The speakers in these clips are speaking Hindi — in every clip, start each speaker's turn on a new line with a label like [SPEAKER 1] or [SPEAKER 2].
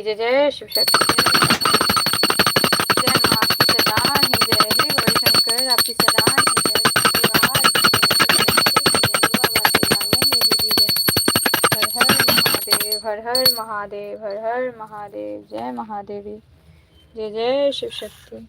[SPEAKER 1] जय जय शिव शक्ति जय माँ की सदा ही जय हे गौरी शंकर आपकी सदा ही जय सत्यवाद की जय शिव शक्ति की जय गुरु बाबा श्री राघवेंद्र जी की जय हर हर महादेव हर हर महादेव हर हर महादेव जय महादेवी जय जय शिव शक्ति।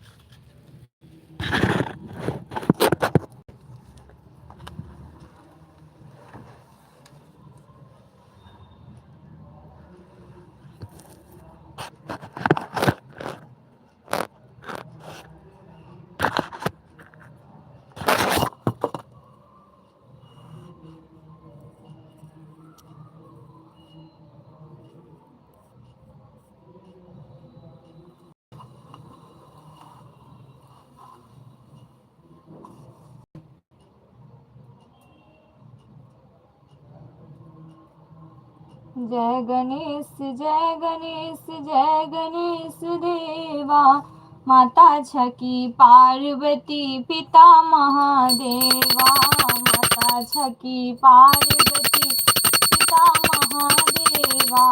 [SPEAKER 1] जय गणेश जय गणेश जय गणेश देवा माता छकी पार्वती पिता महादेवा माता छकी पार्वती पिता महादेवा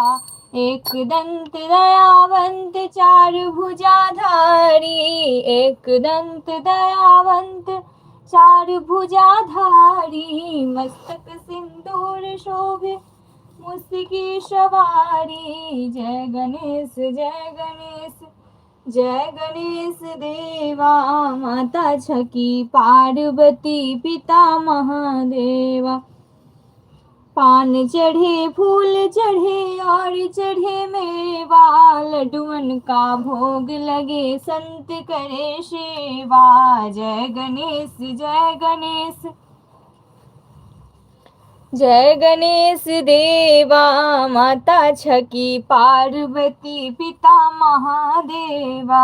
[SPEAKER 1] एक दंत दयावंत चार भुजाधारी एक दंत दयावंत चार भुजाधारी मस्तक सिंदूर शोभे मुस्की सवारी जय गणेश जय गणेश जय गणेश देवा माता छकी पार्वती पिता महादेवा पान चढ़े फूल चढ़े और चढ़े मेवा लड्डुअन का भोग लगे संत करे सेवा जय गणेश जय गणेश जय गणेश देवा माता छकी पार्वती पिता महादेवा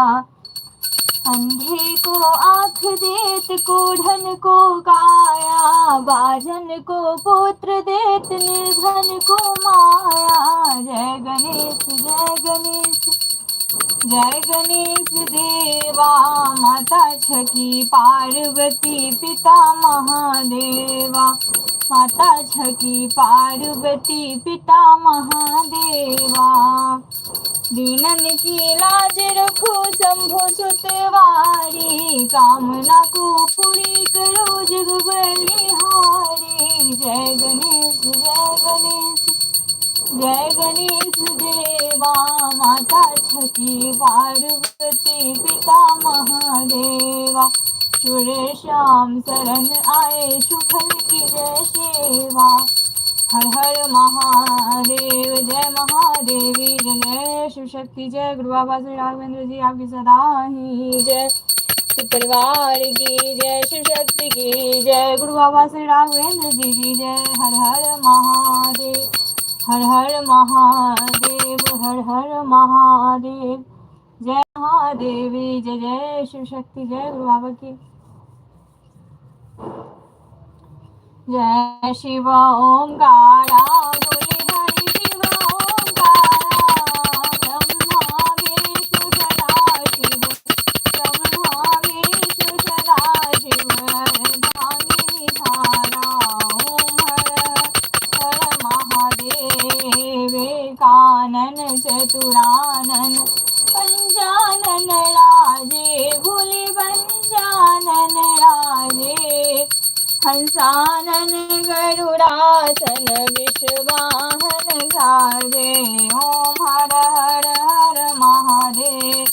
[SPEAKER 1] अंधे को आँख देत कोढ़न को काया बाजन को पुत्र देत निर्धन को माया जय गणेश जय गणेश जय गणेश देवा माता छकी पार्वती पिता महादेवा माता छकी पार्वती पिता महादेवा दीनन की लाज रखो शंभु सुतवारी कामना को पूरी करो जग बलिहारी जय गणेश जय गणेश जय गणेश देवा माता छकी पार्वती पिता महादेवा सूर्य श्याम शरण आए सुफल की जय सेवा हर हर महादेव जय महादेवी जय जय शिव शक्ति जय गुरु बाबा श्री राघवेंद्र जी आपकी सदा ही जय शिव परिवार की जय शिव शक्ति की जय गुरु बाबा श्री राघवेंद्र जी की जय हर हर महादेव हर हर महादेव हर हर महादेव जय महादेवी जय जय शिव शक्ति जय गुरु बाबा की जय शिव ओंकारा बोले हरि शिव ओंकारा ब्रह्मा विष्णु सदा शिव ब्रह्मा विष्णु सदा शिव धामी धारा ओम हर हर महादेव कानन चतुरानन पंचानन राजे भूलि पंचानन राजे हंसानन गरुड़ासन विश्ववाहन साजे ओम हर हर हर महादेव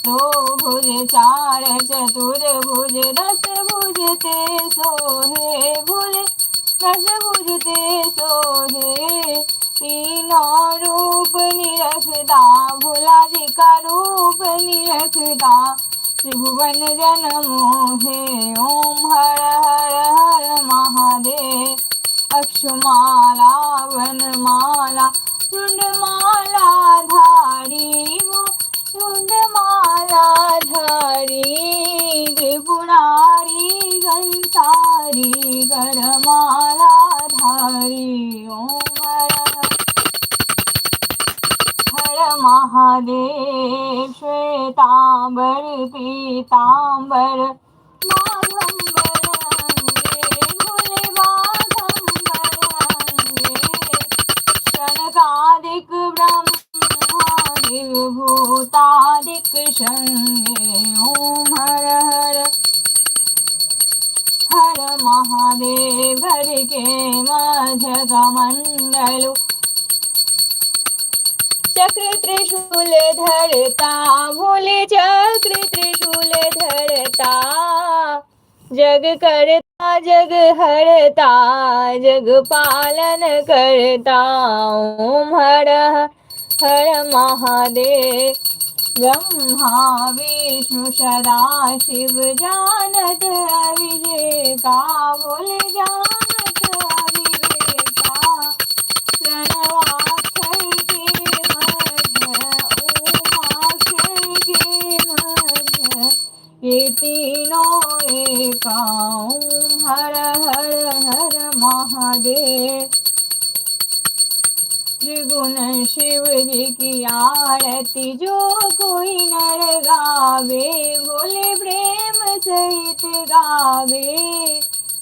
[SPEAKER 1] दो भुज चार चतुर्भुज दस भुज ते सोहे भूले दस भुज ते सोहे तीनों रूप निरखदा भोलाजी का रूप निरखदा त्रिभुवन जन मोहे ओम हर हर हर महादेव अक्षमाला वनमाला रुंडमाला धारी वो रुंडमाला धारी त्रिपुरारी गंसारी गरमाला धारी ओम हर महादेव श्वेतांबर पीतांबर माघंबर अंगे भोले बाघंबर अंगे शनकादिक ब्रह्मांडे शिवभूतादिक संगे। ओम हर हर हर महादेव। हर के मध्य कमंडलु चक्र त्रिशूल धरता। भोले चक्र त्रिशूल धरता। जग करता जग हरता। जग पालन करता। ओम हर हर महादेव। ब्रह्मा विष्णु सदा शिव जानत अभिषेका। बोले जानत अभिषेका। प्रणवाक्षर के मध्य ओमाक्षर के मध्य ये तीनों एका। ओम हर हर हर महादेव। त्रिगुण शिव जी की आरती जो कोई नर गावे। भोले प्रेम सहित गावे।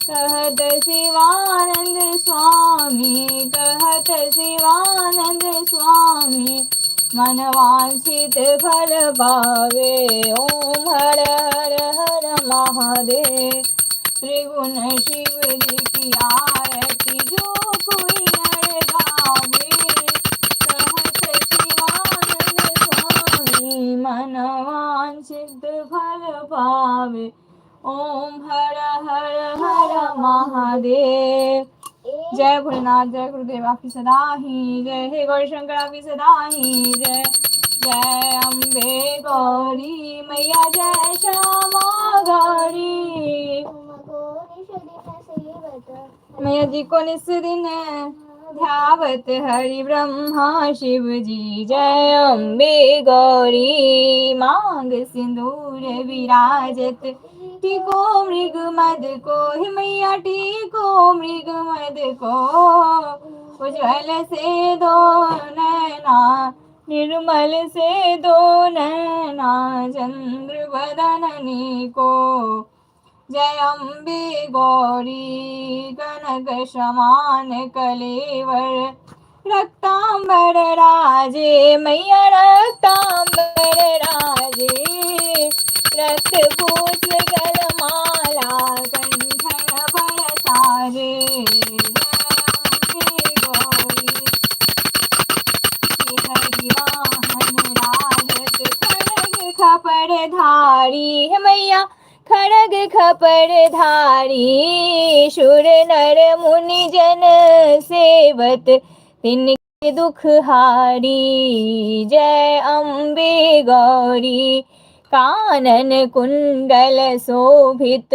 [SPEAKER 1] कहत शिवानंद स्वामी। कहत शिवानंद स्वामी। मन वांछित फल पावे। ओम हर हर हर महादेव। त्रिगुण शिव जी की आरती जो कोई नर गावे। कहत शिवानंद स्वामी। मन वांछित फल पावे। ओम हर हर हर महादेव। जय भोलेनाथ। जय गुरुदेव आपकी सदा ही जय। हे गौरी शंकर आपकी सदा ही जय। जय अम्बे गौरी मैया। जय श्यामा गौरी मैया जी को निस दिन ध्यावत हरि ब्रह्मा शिव जी। जय अम्बे गौरी मांग सिंदूर विराजत। टीको मृग मद को। हे मैया टीको मृग मद को। उज्ज्वल से दो नैना। निर्मल से दो नैना। चंद्र बदननी को। जय अम्बे गौरी कनक समान कलेवर। रक्तांबर राजे मैया रक्तांबर राजे। रक्त पूछ गलमाला कंठन पर साजे। जय अम्बे गौरी हरिवाहन राजत। खड़ग खपर धारी। है मैया खड़ग खपर धारी। शूर नर मुनि जन सेवत तिनके दुख हारी। जय अम्बे गौरी कानन कुंडल शोभित।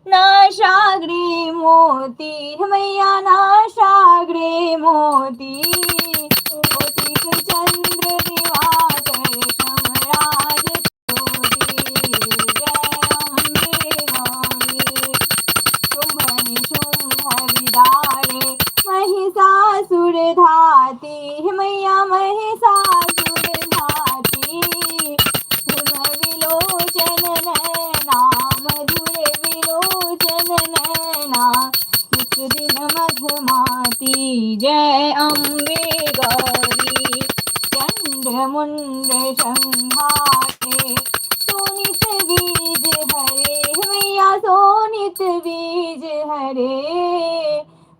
[SPEAKER 1] नाशाग्रे मोती। मैया नाशाग्रे मोती। मोती चंद्र दिवाकर समराज ज्योति। जय अम्बे गौरी शुंभ निशुंभ विदारे। महिषासुर धाती। मैया महिषासुर धाती। विलोचन नैना मधुर विलोचन नैना। नित दिन मधुमाती। जय अम्बे गौरी चंड मुंड संहारे। सोनित बीज हरे। मैया सोनित बीज हरे।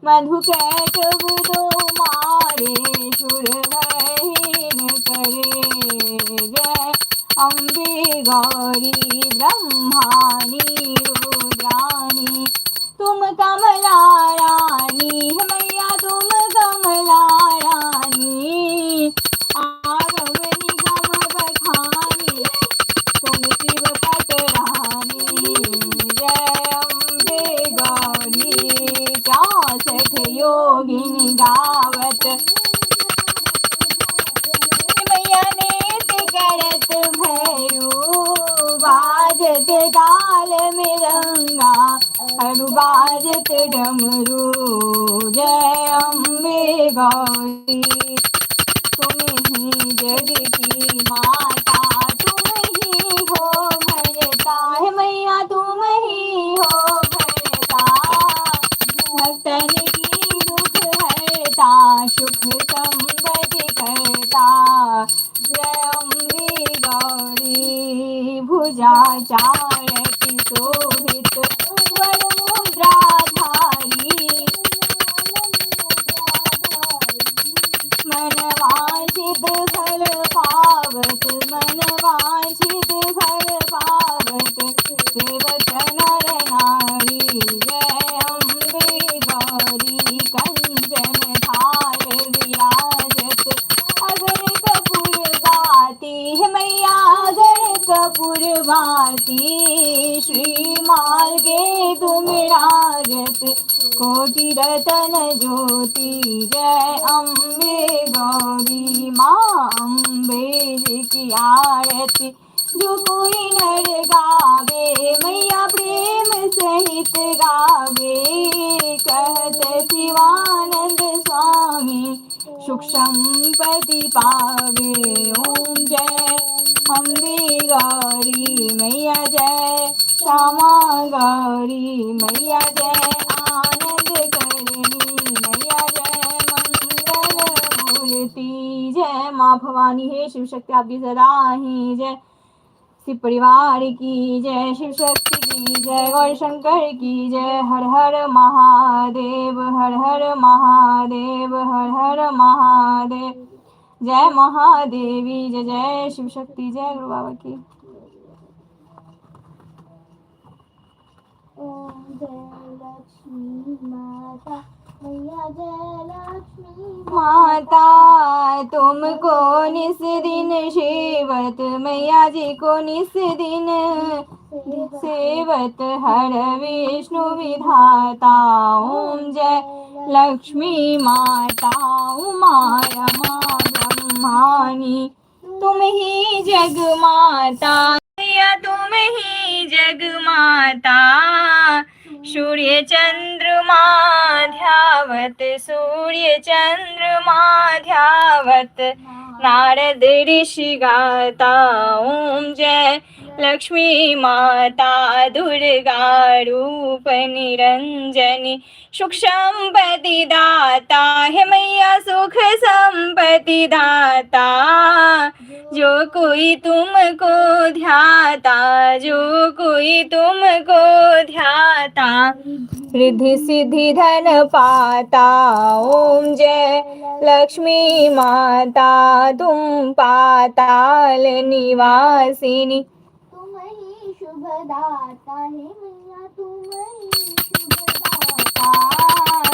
[SPEAKER 1] मधु कैटभ दो मारे। सुर भयहीन करे। जय अम्बे गौरी ब्रह्मानी रुद्रानी। तुम कमला रानी। मैया तुम कमला रानी। आगम निगम बखानी। तुम शिव पटरानी। जय अम्बे गौरी 64 योगिनी गावत। मैया नेत करत भैरू। बाजत ताल मृदंगा। हरु बाजत डमरू। जय अम्बे गौरी तुम ही जग की माता। तुम ही हो भरता। है मैया तुम ही हो भरता। भक्तन की दुख हरता। सुख संपत्ति करता। जय भुजा चारति शोभित वरमुद्राधारी मन वांछित फल पावत मन वांछित फल पावत सेवत नर नारी जय अम्बे गौरी कंचन थाल विराजत अगर कपूर बाती है मैया अगर कपूर बाती श्री मार्गे तुम राजत कोटि रतन ज्योति जय अम्बे गौरी माँ अम्बे जी की आरती जो कोई नर गावे मैया प्रेम सहित गावे कहत शिवानंद स्वामी सुख संपत्ति पावे ओम जय अम्बे गौरी मैया जय श्यामा गौरी मैया जय आनंद करणी मैया जय मंगल मूर्ति जय माँ भवानी हे शिव शक्ति आप भी सदा ही जय शिव परिवार की जय शिव शक्ति की जय गौर शंकर की जय हर हर महादेव हर हर महादेव हर हर महादेव जय महादेवी जय जय शिव शक्ति जय गुरु बाबा की
[SPEAKER 2] ओम जय लक्ष्मी माता मैया जय लक्ष्मी
[SPEAKER 1] माता तुमको निस दिन सेवत मैया जी को निस दिन सेवत हर विष्णु विधाता ओम जय लक्ष्मी माता उमा रमा ब्रह्मानी तुम ही जग माता मैया तुम ही जग माता सूर्य चंद्रमा ध्यावत सूर्य चंद्रमा ध्यावत नारद ऋषि गाता ओम जय लक्ष्मी माता दुर्गा रूप निरंजनी सुख संपत्ति दाता है मैया सुख संपत्ति दाता जो कोई तुमको ध्याता जो कोई तुमको ध्याता रिद्धि सिद्धि धन पाता ओम जय लक्ष्मी माता तुम पाताल निवासिनी
[SPEAKER 2] तुम ही शुभ दाता है मैया तुम ही शुभ दाता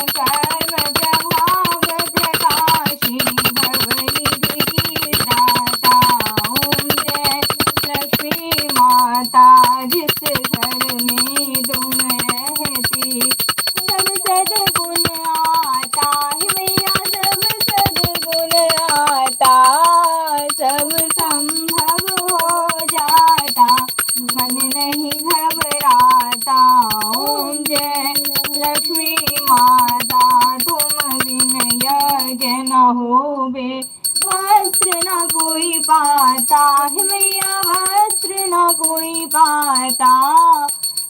[SPEAKER 1] कर्म प्रभाव प्रकाशिनी भवनिधि की दाता ओम जय लक्ष्मी माता जिस घर में तुम रहती सब सद्गुण आता है मैया सब सद्गुण आता सब संभव हो जाता मन नहीं घबराता ओम जय लक्ष्मी माता तुम बिन यज्ञ न होवे वस्त्र न कोई पाता है मैया वस्त्र न कोई पाता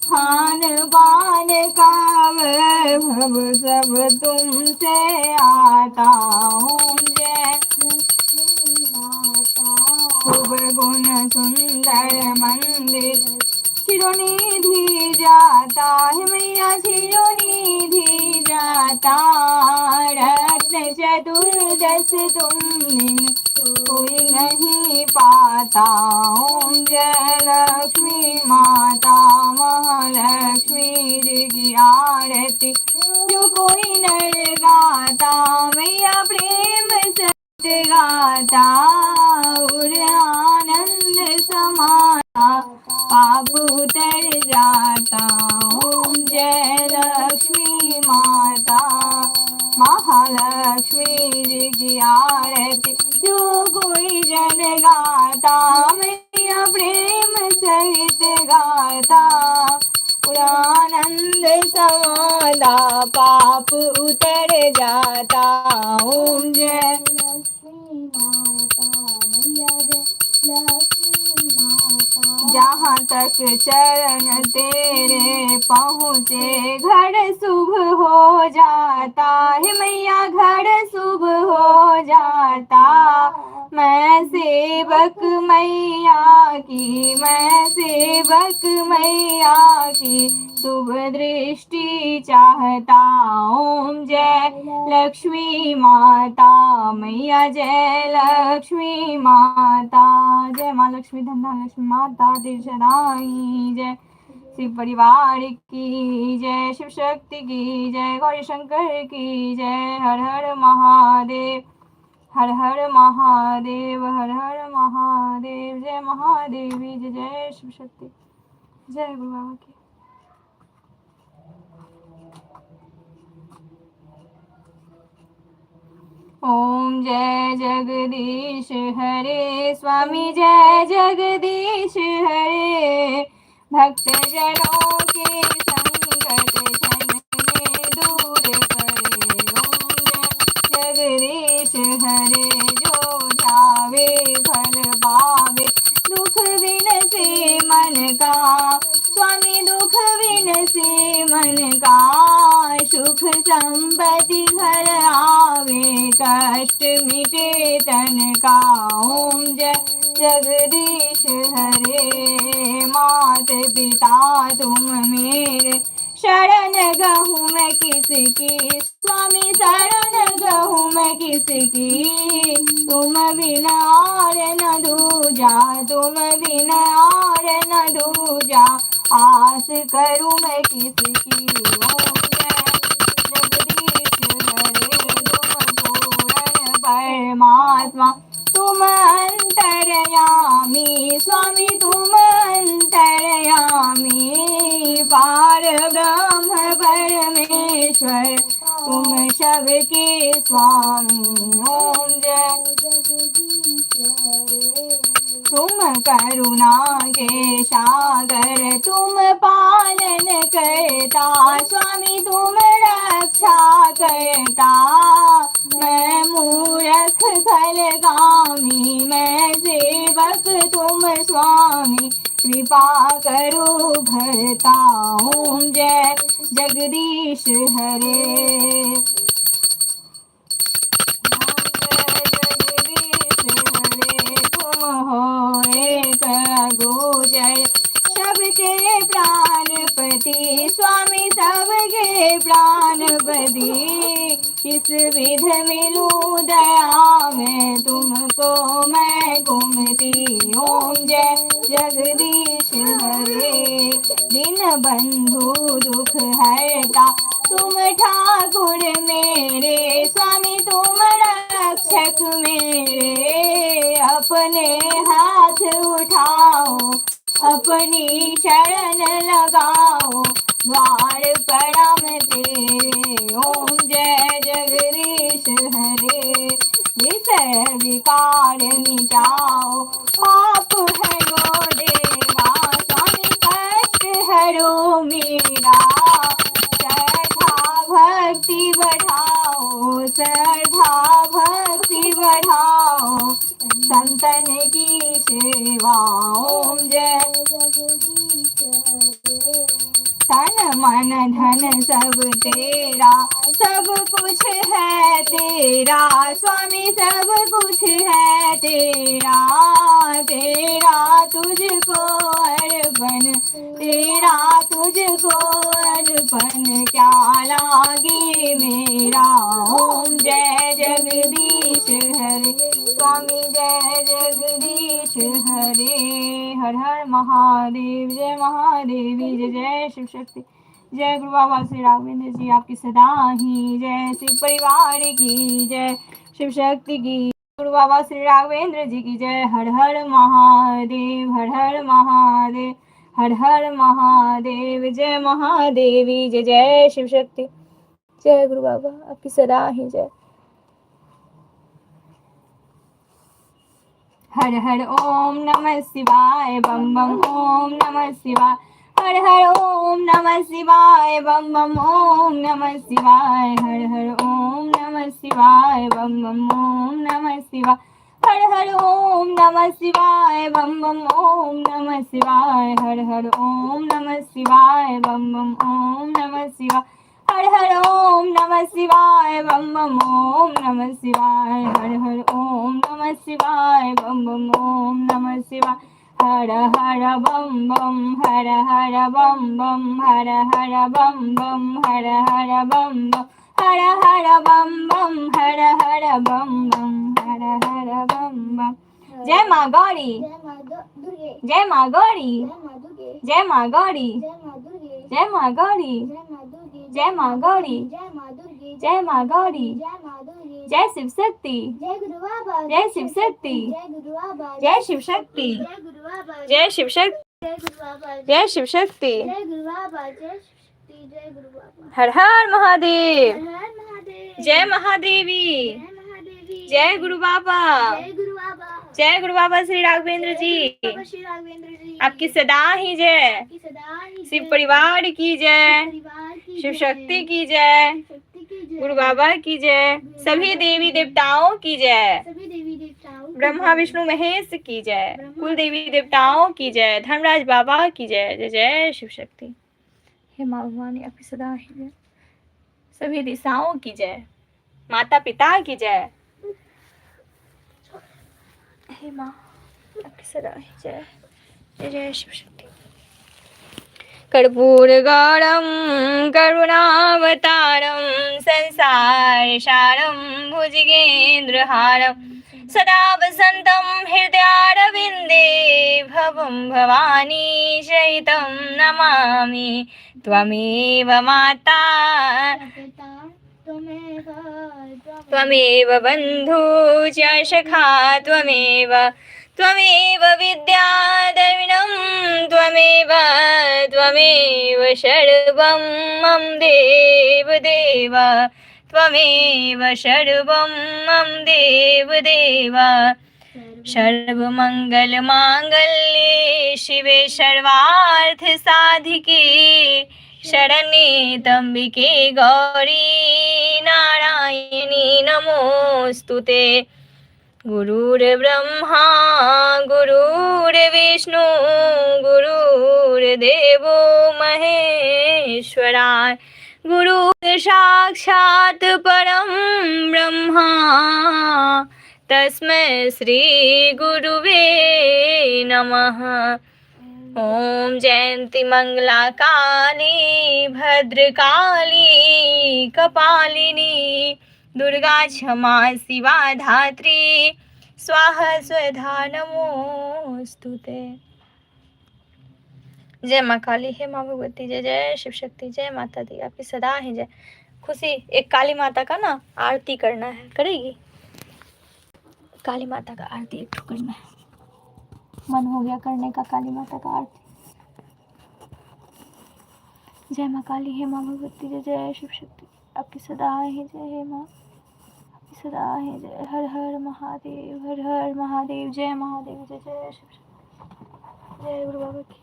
[SPEAKER 1] खान पान का वैभव सब तुमसे आता ओम जय
[SPEAKER 2] लक्ष्मी माता
[SPEAKER 1] शुभ गुण सुंदर मंदिर शिरोनिधि जाता है मैया शिरोनिधि जाता रत्न चतुर्दश तुम बिन कोई नहीं पाता ओम जय लक्ष्मी माता महालक्ष्मी जी की आरती जो कोई नर गाता मैया प्रेम सत्य गाता और आनंद समाता पाप उतर जाता ओम जय लक्ष्मी माता महालक्ष्मी जी की आरती जो कोई जन गाता मैया प्रेम सहित गाता पुरानंद समादा पाप उतर जाता ओम जय
[SPEAKER 2] लक्ष्मी माता मैया जय लक्ष्मी माता
[SPEAKER 1] जहाँ तक चरण तेरे पहुँचे घर शुभ हो जाता है मैया घर शुभ हो जाता मैं सेवक मैया की, मैं सेवक मैया की शुभ दृष्टि चाहता। ओम जय लक्ष्मी माता मैया, जय लक्ष्मी माता, जय माँ लक्ष्मी धन्ना लक्ष्मी माता दीर्घदायी, जय शिव परिवार की जय, शिव शक्ति की जय, गौरी शंकर की जय। हर हर महादेव, हर हर महादेव, हर हर महादेव, जय महादेवी, जय जय शिव शक्ति, जय गुरु बाबा की। ओम जय जगदीश हरे स्वामी, जय जगदीश हरे, भक्त जनों के संकट क्षण में दूर करे। ओम जय जगदीश हरे, जो ध्यावे फल पावे, दुख विनसे मन का स्वामी, दुख विनसे मन का, सुख संपत्ति घर आवे, कष्ट मिटे तन का। ओम जय जगदीश हरे, मात पिता तुम मेरे, शरण गहूँ मैं किसकी स्वामी, शरण गहूँ मैं किसकी, तुम बिना और न दूजा, तुम बिना और न दूजा, आस करूँ मैं किसकी। ओम परमात्मा तुम अंतर्यामी स्वामी, तुम अंतर्यामी, पार ब्रह्म परमेश्वर तुम सबके स्वामी। ओम जय तुम करुणा के सागर, तुम पालन करता स्वामी, तुम रक्षा करता, मैं मूर्ख खलगामी, मैं सेवक तुम स्वामी, कृपा करो भरता। ओम जय जगदीश हरे, हो एक गोचर सबके प्राणपति स्वामी, सबके प्राणपति, किस विध मिलूं दया में तुमको मैं घूमती। ओम जय जगदीश हरे, दिन बंधु दुख हरता तुम ठाकुर मेरे स्वामी, तुम रक्षक मेरे, अपने हाथ उठाओ अपनी शरण लगाओ, द्वार प्रणाम तेरे। ओम जय जगदीश हरे, विषय विकार मिटाओ, पाप हरो देवा स्वामी, कष्ट हरो मेरा, श्रद्धा भक्ति बढ़ाओ, श्रद्धा भक्ति बढ़ाओ, संतन की सेवा। ओम जय जगदीश हरे, तन मन धन सब तेरा, सब कुछ है तेरा स्वामी, सब कुछ है तेरा, तेरा तुझको अर्पण, तेरा तुझको अर्पण, क्या लागे मेरा। ओम जय जगदीश हरे स्वामी, जय जगदीश हरे, हर हर महादेव, जय महादेवी, जय जय शिव शक्ति, जय गुरु बाबा श्री राघवेंद्र जी आपकी सदा ही जय, शिव परिवार की जय, शिव शक्ति की, गुरु बाबा श्री राघवेंद्र जी की जय। हर हर महादेव, हर हर महादेव, हर हर महादेव, जय महादेवी, जय जय शिव शक्ति, जय गुरु बाबा आपकी सदा ही जय। हर हर ओम नमः शिवाय, बम बम ओम नमः शिवाय, हर हर ओम नमः शिवाय, बम बम ओम नमः शिवाय, हर हर ओम नमः शिवाय, बम बम ओम नमः शिवाय, हर हर ओम नमः शिवाय, बम बम ओम नमः शिवाय, हर हर ओम नमः शिवाय, बम बम ओम नमः शिवाय, हर हर ओम नमः शिवाय बम बम ओम नमः शिवाय हर हर ओम नमः शिवाय बम बम ओम नमः शिवाय हर हर बम बम हर हर बम बम हर हर बम बम हर हर बम बम हर हर बम बम हर हर बम बम हर हर बम बम। जय माँ गौरी,
[SPEAKER 2] जय माँ दुर्गे,
[SPEAKER 1] जय माँ गौरी,
[SPEAKER 2] जय माँ दुर्गे,
[SPEAKER 1] जय माँ गौरी,
[SPEAKER 2] जय माँ दुर्गे,
[SPEAKER 1] जय माँ गौरी,
[SPEAKER 2] जय माँ दुर्गे,
[SPEAKER 1] जय माँ गौरी,
[SPEAKER 2] जय माँ दुर्गे,
[SPEAKER 1] जय माँ गौरी,
[SPEAKER 2] जय माँ दुर्गे,
[SPEAKER 1] जय शिव शक्ति,
[SPEAKER 2] जय गुरु बाबा,
[SPEAKER 1] जय शिव शक्ति,
[SPEAKER 2] जय गुरु बाबा,
[SPEAKER 1] जय शिव शक्ति,
[SPEAKER 2] जय गुरु बाबा,
[SPEAKER 1] जय शिव शक्ति,
[SPEAKER 2] जय गुरु बाबा,
[SPEAKER 1] जय शिव शक्ति।
[SPEAKER 2] जय गुरु बाबा, जय गुरु बाबा।
[SPEAKER 1] हर हर महादेव,
[SPEAKER 2] हर हर महादेव,
[SPEAKER 1] जय महादेवी,
[SPEAKER 2] जय महादेवी,
[SPEAKER 1] जय गुरु बाबा,
[SPEAKER 2] जय गुरु बाबा,
[SPEAKER 1] जय गुरु बाबा श्री राघवेंद्र जी,
[SPEAKER 2] बाबा श्री राघवेंद्र जी,
[SPEAKER 1] आपकी सदा ही जय,
[SPEAKER 2] आपकी सदा ही
[SPEAKER 1] शिव
[SPEAKER 2] जय,
[SPEAKER 1] परिवार की जय,
[SPEAKER 2] परिवार की
[SPEAKER 1] शिव
[SPEAKER 2] जय,
[SPEAKER 1] शक्ति की जय,
[SPEAKER 2] शक्ति की जय,
[SPEAKER 1] गुरु बाबा की जय, सभी देवी देवताओं की जय,
[SPEAKER 2] सभी देवी देवताओं की
[SPEAKER 1] ब्रह्मा
[SPEAKER 2] जय,
[SPEAKER 1] विष्णु महेश की जय, कुल देवी देवताओं की जय, धर्मराज बाबा की जय, जय जय शिव शक्ति। हे माँ भवानी आपकी सदा ही जय, सभी दिशाओं की जय, माता पिता की जय, हे माँ आपकी सदा ही जय, जय जय शिव शक्ति। कर्पूरगौरं करुणावतारं संसारसारं भुजगेन्द्रहारं सदा वसन्तं हृदयारविन्दे भवं भवानी सहितं नमामि त्वमेव माता त्वमेव बन्धु च सखा त्वमेव त्वमेव विद्याधरिणं त्वमेव त्वमेव सर्वं मम देव देव त्वमेव सर्वं मम देव देव सर्वमङ्गलमाङ्गल्ये शिवे सर्वार्थसाधिके शरण्ये त्र्यम्बके गौरी नारायणी नमोऽस्तु ते। गुरुर्ब्रह्मा गुरुर्विष्णु गुरुर्देवो महेश्वरा गुरुः साक्षात् परं ब्रह्मा तस्मै श्री गुरुवे नमः। ॐ जयन्ती मंगला काली भद्रकाली कपालिनी दुर्गा क्षमा शिवा धात्री स्वाहा स्वधा नमोस्तुते। जय माँ काली, हे माँ भगवती, जय जय शिव शक्ति, जय माता दी आपकी सदा ही जय। खुशी एक काली माता का ना आरती करना है, करेगी? काली माता का आरती एक करना है, मन हो गया करने का काली माता का आरती। जय माँ काली, हे माँ भगवती, जय जय शिव शक्ति, आपकी सदा ही जय, हे माँ आपकी सदा ही जय। हर हर महादेव, हर हर महादेव, जय महादेव, जय जय शिव शक्ति, जय गुरु बाबा की।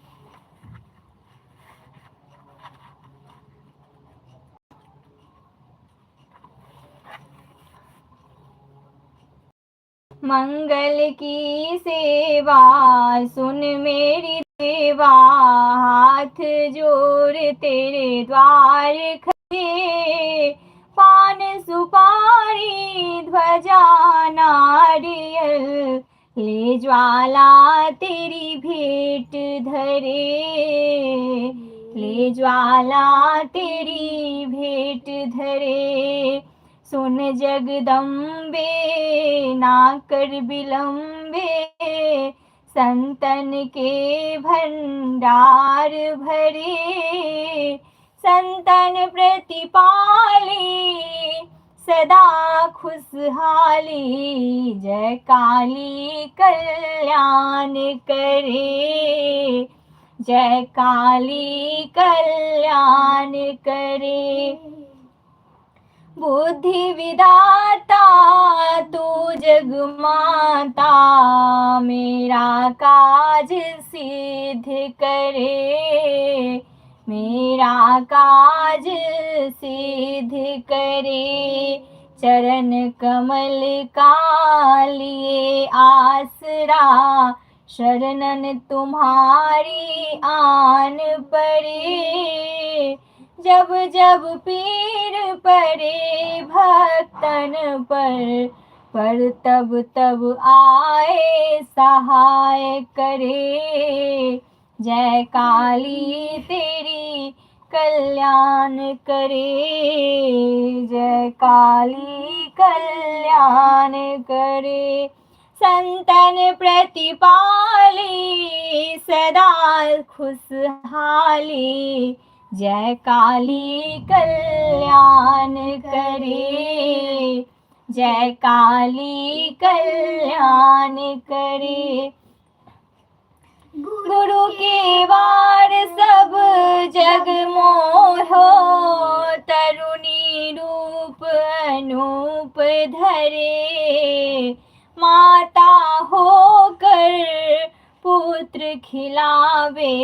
[SPEAKER 1] मंगल की सेवा सुन मेरी देवा, हाथ जोड़ तेरे द्वार खड़े, पान सुपारी ध्वजा नारियल ले ज्वाला तेरी भेंट धरे, ले ज्वाला तेरी भेंट धरे। सुन जगदम्बे ना कर विलम्बे, संतन के भंडार भरे, संतन प्रतिपाली सदा खुशहाली, जय काली कल्याण करे, जय काली कल्याण करे। बुद्धि विदाता तू जग माता, मेरा काज सिद्ध करे, मेरा काज सिद्ध करे। चरण कमल का लिए आसरा, शरणन तुम्हारी आन पड़े, जब जब पीर पड़े भक्तन पर तब तब आए सहाय करे। जय काली तेरी कल्याण करे, जय काली कल्याण करे। संतन प्रतिपाली सदा खुशहाली, जय काली कल्याण करे, जय काली कल्याण करे। गुरु के वार सब जग मोहो, तरुणी रूप अनूप धरे। माता होकर पुत्र खिलावे,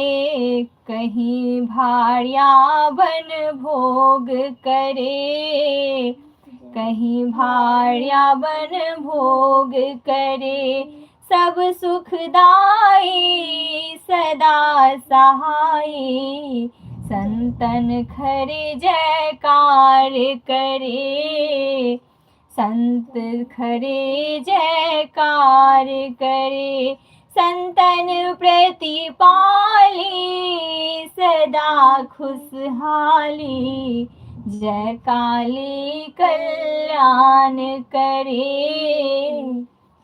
[SPEAKER 1] कहीं भार्या बन भोग करे, कहीं भार्या बन भोग करे। सब सुखदाई सदा सहाई, संतन खरे जयकार करे, संत खरे जयकार करे। संतन प्रतिपाली सदा खुशहाली, जय काली कल्याण करे,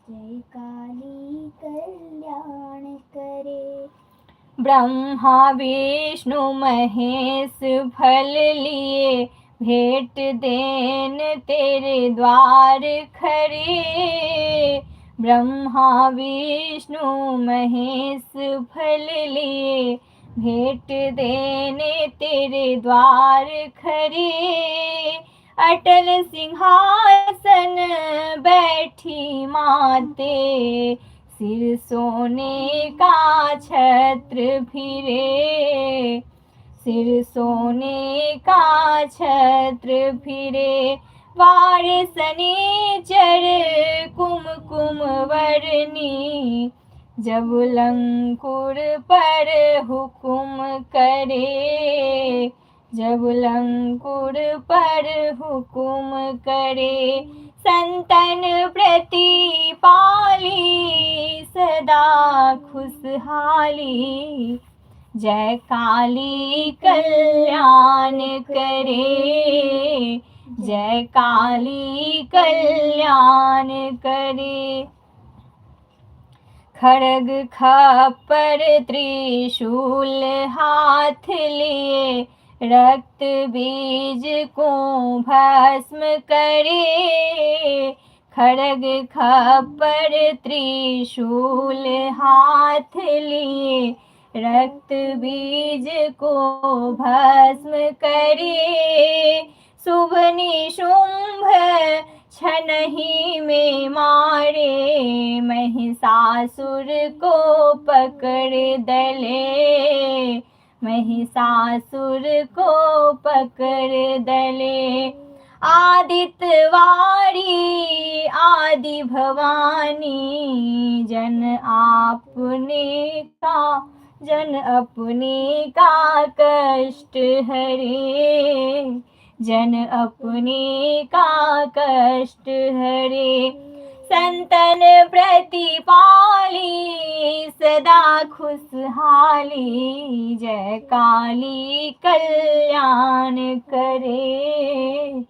[SPEAKER 2] जय काली कल्याण करे।
[SPEAKER 1] ब्रह्मा विष्णु महेश फल लिए, भेंट देन तेरे द्वार खड़े। ब्रह्मा विष्णु महेश फल लिए, भेंट देने तेरे द्वार खड़े। अटल सिंहासन बैठी माते, सिर सोने का छत्र फिरे, सिर सोने का छत्र फिरे। वार शनिचर कुमकुम वर्णी, जब लंकुर पर हुकुम करे, जब लंकुर पर हुकुम करे। संतन प्रतिपाली सदा खुशहाली, जय काली कल्याण करे, जय काली कल्याण करे। खड्ग खप्पर त्रिशूल हाथ लिए, रक्त बीज को भस्म करे। खड्ग खप्पर त्रिशूल हाथ लिए, रक्त बीज को भस्म करे। शुभ निशुंभ छनही में मारे, महिषासुर को पकड़ दले, महिषासुर को पकड़ दले। आदित्यवारी आदि भवानी, जन अपने का कष्ट हरे, जन अपने का कष्ट हरे। संतन प्रतिपाली सदा खुशहाली, जय काली कल्याण करे,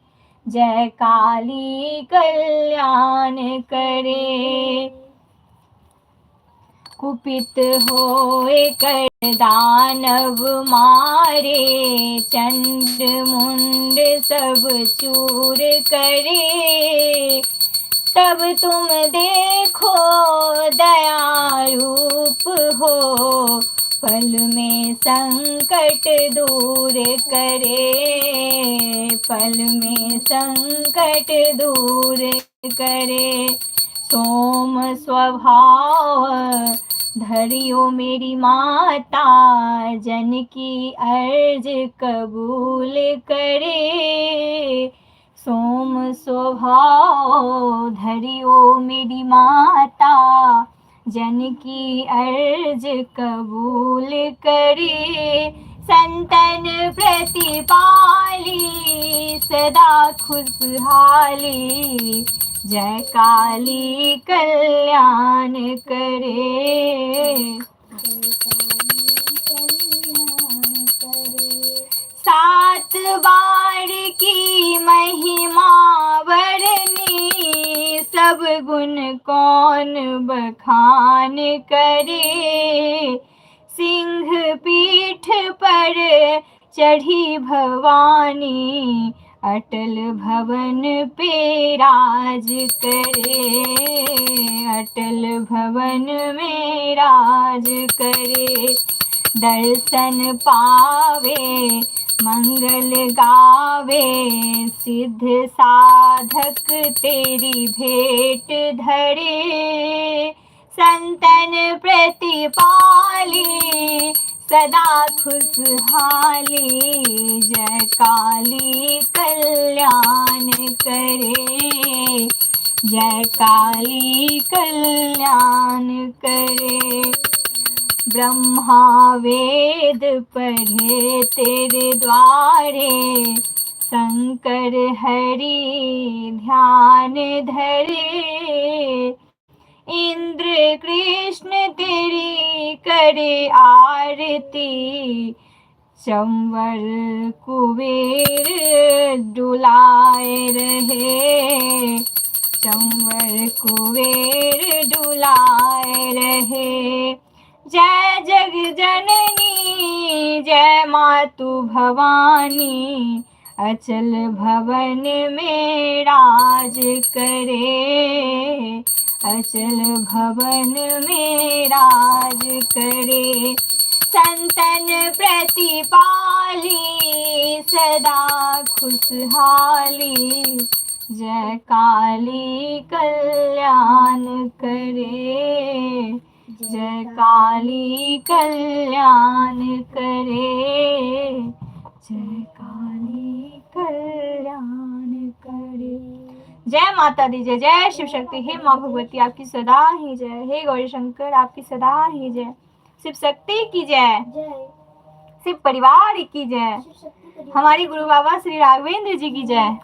[SPEAKER 1] जय काली कल्याण करे। कुपित होए कर दानव मारे, चंड मुंड सब चूर करे। तब तुम देखो दया रूप हो, पल में संकट दूर करे, पल में संकट दूर करे। सोम स्वभाव धरियो मेरी माता, जन की अर्ज कबूल करे। सोम स्वभाव धरियो मेरी माता, जन की अर्ज कबूल करे। संतन प्रतिपाली सदा खुशहाली, जय काली कल्याण करे। सात बार की महिमा वर्णी, सब गुण कौन बखान करे। सिंह पीठ पर चढ़ी भवानी, अटल भवन पे राज करे। अटल भवन में राज करे। दर्शन पावे मंगल गावे, सिद्ध साधक तेरी भेंट धरे। संतन प्रतिपाली सदा खुशहाली, जय काली कल्याण करे। जय काली कल्याण करे। ब्रह्मा वेद पढ़े तेरे द्वारे, शंकर हरि ध्यान धरे। इंद्र कृष्ण तेरी करे आरती, चंवर कुबेर डुलाए रहे। चंवर कुबेर डुलाए रहे। जय जग जननी जय मातु भवानी, अचल भवन में राज करे। अचल भवन में राज करे। संतन प्रतिपाली सदा खुशहाली, जय काली कल्याण करे। जय काली कल्याण करे। जय काली कल्याण करे। जय माता दी जय। जय शिव शक्ति। हे माँ भगवती आपकी सदा ही जय। हे गौरी शंकर आपकी सदा ही जय। शिव शक्ति की जय। शिव परिवार की जय। हमारी गुरु बाबा श्री राघवेंद्र जी की जय।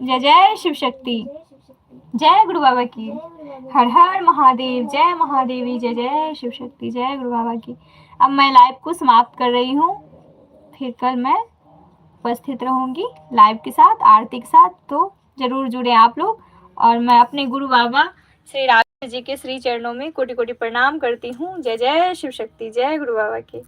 [SPEAKER 1] जय जय शिव शक्ति। जय गुरु बाबा की। हर हर महादेव। जय महादेवी। जय जय शिव शक्ति। जय गुरु बाबा की। अब मैं लाइव को समाप्त कर रही हूँ, फिर कल मैं उपस्थित रहूंगी लाइव के साथ, आरती के साथ, तो जरूर जुड़े आप लोग। और मैं अपने गुरु बाबा श्री राघवेंद्र जी के श्री चरणों में कोटि कोटि प्रणाम करती हूँ। जय जय शिव शक्ति। जय गुरु बाबा की।